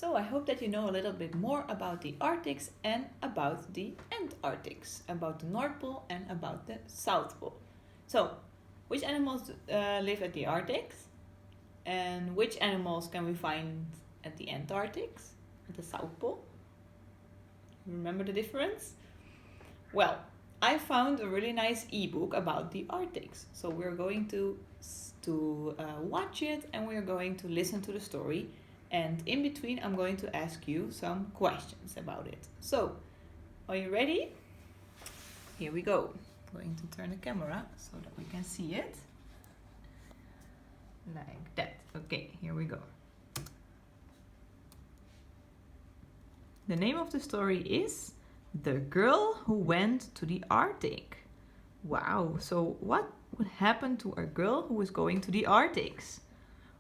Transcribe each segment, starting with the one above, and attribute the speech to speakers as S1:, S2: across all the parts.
S1: So I hope that you know a little bit more about the Arctics and about the Antarctics, about the North Pole and about the South Pole. So, which animals live at the Arctics? And which animals can we find at the Antarctics, at the South Pole? Remember the difference? Well, I found a really nice ebook about the Arctics. So we're going to watch it and we're going to listen to the story. And in between, I'm going to ask you some questions about it. So, are you ready? Here we go. I'm going to turn the camera so that we can see it. Like that. Okay, here we go. The name of the story is The Girl Who Went to the Arctic. Wow, so what would happen to a girl who is going to the Arctics?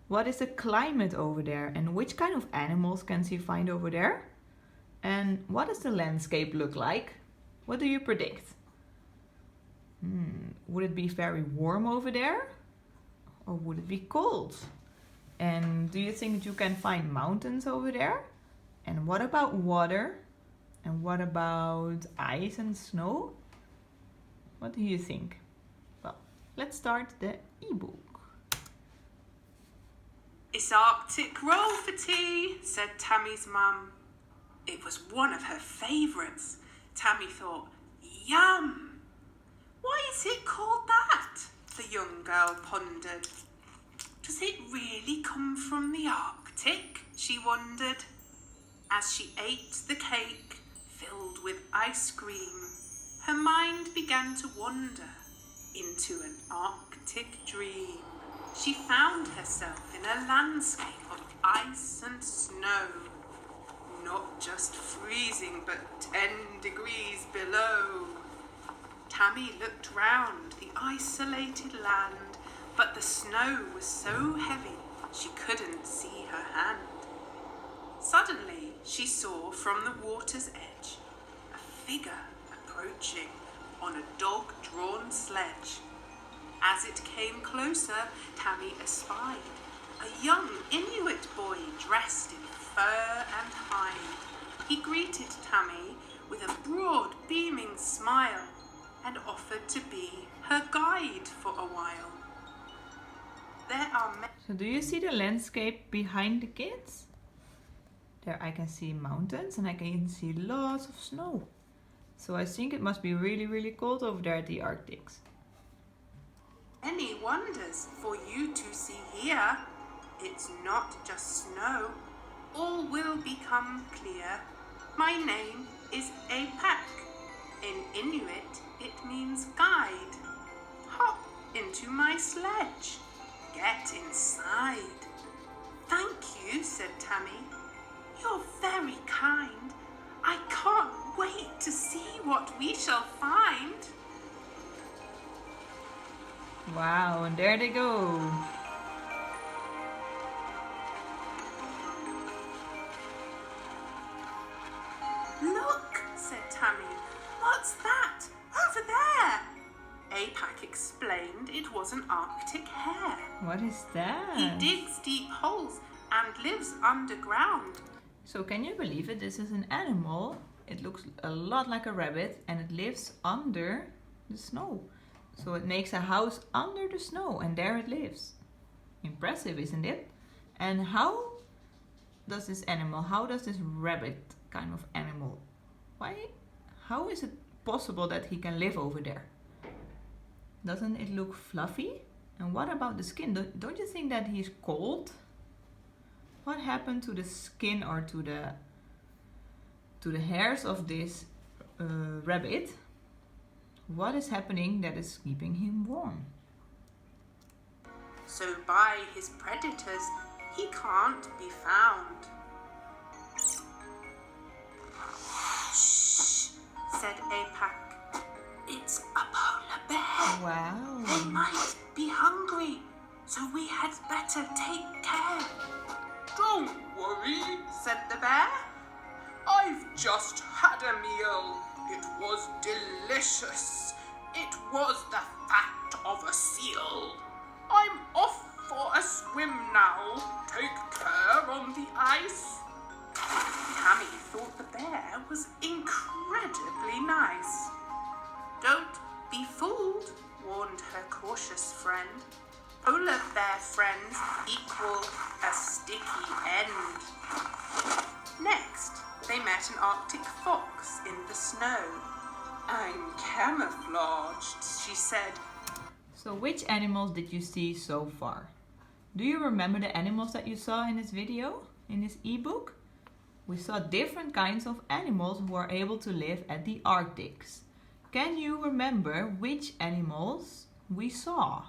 S1: What is the climate over there and which kind of animals can she find over there? And what does the landscape look like? What do you predict? Would it be very warm over there? Or would it be cold? And do you think you can find mountains over there? And what about water? And what about ice and snow? What do you think? Well, let's start the ebook.
S2: "It's Arctic roll for tea," said Tammy's mum. It was one of her favourites. Tammy thought, yum! Why is it called that? The young girl pondered. Does it really come from the Arctic? She wondered. As she ate the cake filled with ice cream, her mind began to wander into an Arctic dream. She found herself in a landscape of ice and snow, not just freezing but 10 degrees below. Tammy looked round the isolated land, but the snow was so heavy she couldn't see her hand. Suddenly she saw from the water's edge a figure approaching on a dog-drawn sledge. As it came closer, Tammy espied a young Inuit boy dressed in fur and hide. He greeted Tammy with a broad, beaming smile and offered to be her guide for a while. There are many...
S1: So do you see the landscape behind the kids? There I can see mountains and I can see lots of snow. So I think it must be really, really cold over there at the Arctics.
S2: Many wonders for you to see here. It's not just snow. All will become clear. My name is Apak. In Inuit, it means guide. Hop into my sledge. Get inside. Thank you, said Tammy. You're very kind. I can't wait to see what we shall find.
S1: Wow, and there they go.
S2: Look, said Tammy. What's that? Over there. Apak explained it was an Arctic hare.
S1: What is that?
S2: He digs deep holes and lives underground.
S1: So can you believe it? This is an animal. It looks a lot like a rabbit and it lives under the snow. So it makes a house under the snow and there it lives. Impressive, isn't it? And how does this rabbit kind of animal, how is it possible that he can live over there? Doesn't it look fluffy? And what about the skin? Don't you think that he's cold? What happened to the skin or to the hairs of this rabbit? What is happening that is keeping him warm?
S2: So by his predators, he can't be found. Shh, said Apak. It's a polar bear.
S1: Wow.
S2: They might be hungry, so we had better take care. Don't worry, said the bear. I've just had a meal. It was delicious. It was the fat of a seal. I'm off for a swim now. Take care on the ice. they met an Arctic fox in the snow. "I'm camouflaged," she said.
S1: So which animals did you see so far? Do you remember the animals that you saw in this video, in this ebook? We saw different kinds of animals who are able to live at the Arctics. Can you remember which animals we saw?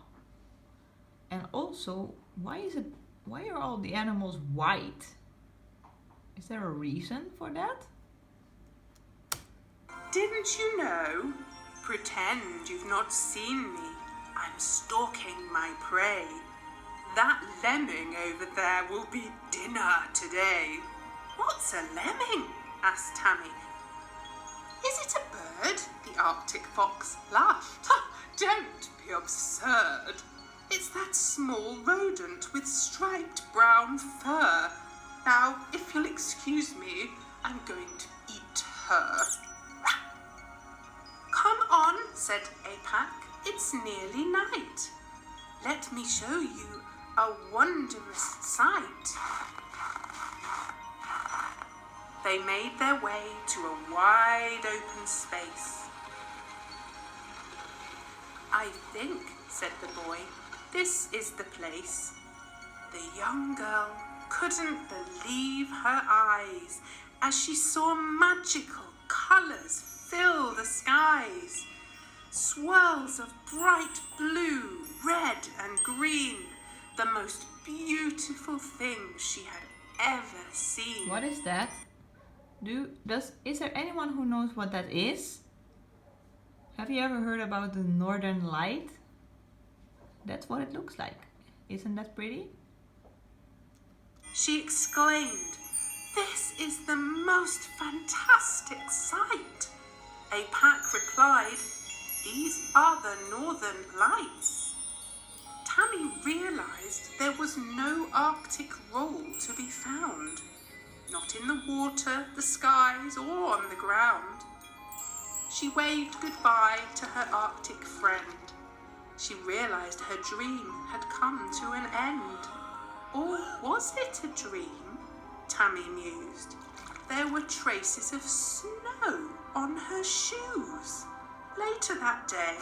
S1: And also, why are all the animals white? Is there a reason for that?
S2: "Didn't you know? Pretend you've not seen me. I'm stalking my prey. That lemming over there will be dinner today." "What's a lemming?" asked Tammy. "Is it a bird?" the Arctic fox laughed. "Don't be absurd. It's that small rodent with striped brown fur. Now, if you'll excuse me, I'm going to eat her." "Come on," said APAC. "It's nearly night. Let me show you a wondrous sight." They made their way to a wide open space. "I think," said the boy, "this is the place." The young girl couldn't believe her eyes as she saw magical colours fill the skies. Swirls of bright blue, red and green, the most beautiful things she had ever seen.
S1: What is that? Is there anyone who knows what that is? Have you ever heard about the Northern Light? That's what it looks like. Isn't that pretty?
S2: She exclaimed, "This is the most fantastic sight." APAC replied, "These are the Northern Lights." Tammy realised there was no Arctic roll to be found. Not in the water, the skies, or on the ground. She waved goodbye to her Arctic friend. She realised her dream had come to an end. Or was it a dream? Tammy mused. There were traces of snow on her shoes. Later that day,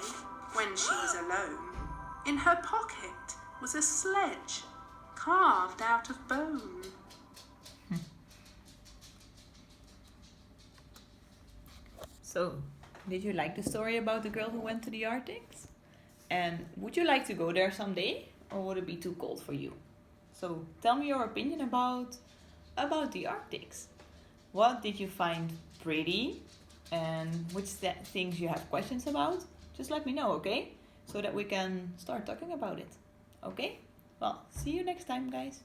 S2: when she was alone, in her pocket was a sledge carved out of bone.
S1: So, did you like the story about the girl who went to the Arctics? And would you like to go there someday? Or would it be too cold for you? So, tell me your opinion about the Arctics. What did you find pretty? And which things you have questions about? Just let me know, okay? So that we can start talking about it. Okay? Well, see you next time, guys.